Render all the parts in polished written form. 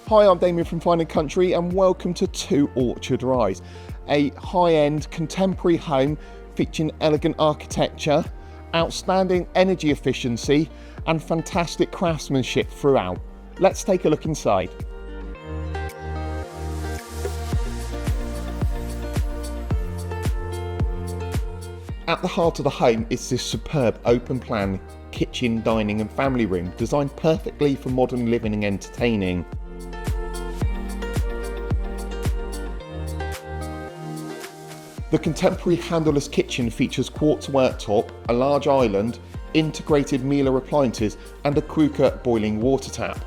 Hi, I'm Damien from Fine & Country and welcome to 2 Orchard Rise, a high-end contemporary home featuring elegant architecture, outstanding energy efficiency and fantastic craftsmanship throughout. Let's take a look inside. At the heart of the home is this superb open plan kitchen, dining and family room designed perfectly for modern living and entertaining. The contemporary handleless kitchen features quartz worktop, a large island, integrated Miele appliances and a Kruger boiling water tap.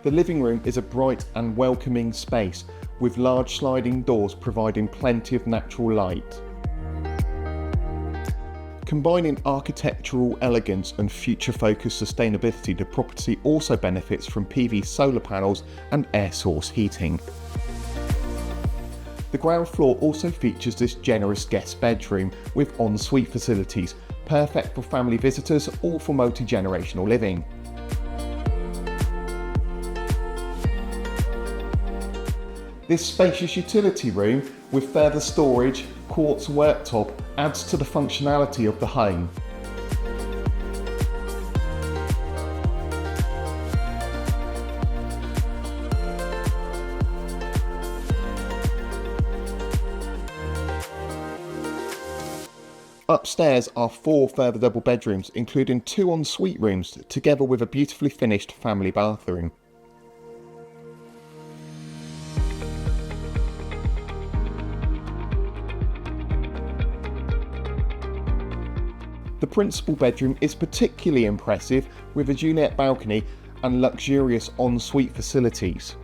The living room is a bright and welcoming space with large sliding doors providing plenty of natural light. Combining architectural elegance and future-focused sustainability, the property also benefits from PV solar panels and air source heating. The ground floor also features this generous guest bedroom with ensuite facilities, perfect for family visitors or for multi-generational living. This spacious utility room with further storage, quartz worktop adds to the functionality of the home. Upstairs are 4 further double bedrooms, including 2 ensuite rooms, together with a beautifully finished family bathroom. The principal bedroom is particularly impressive with a Juliet balcony and luxurious ensuite facilities.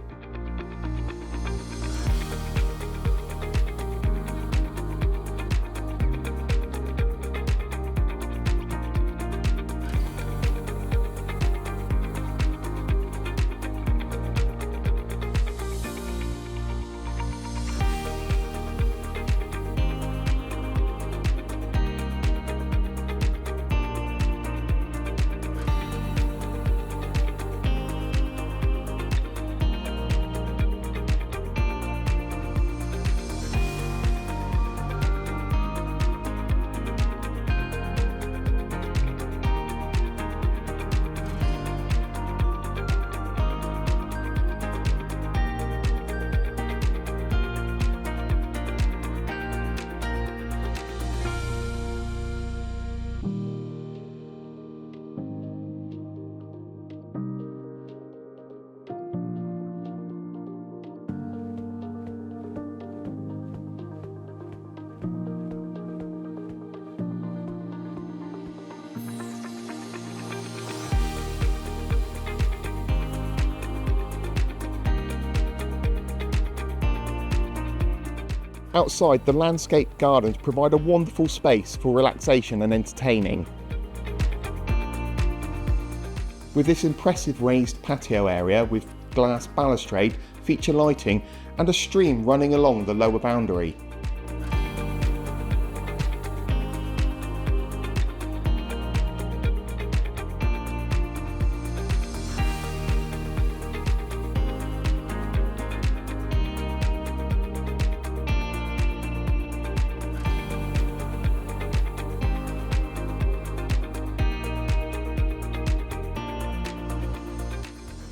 Outside, the landscape gardens provide a wonderful space for relaxation and entertaining. With this impressive raised patio area with glass balustrade, feature lighting and a stream running along the lower boundary.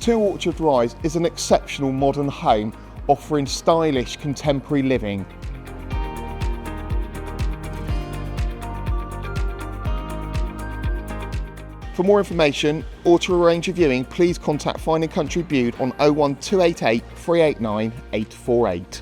Two Orchard Rise is an exceptional modern home offering stylish contemporary living. For more information or to arrange a viewing, please contact Fine & Country Bude on 01288 389 848.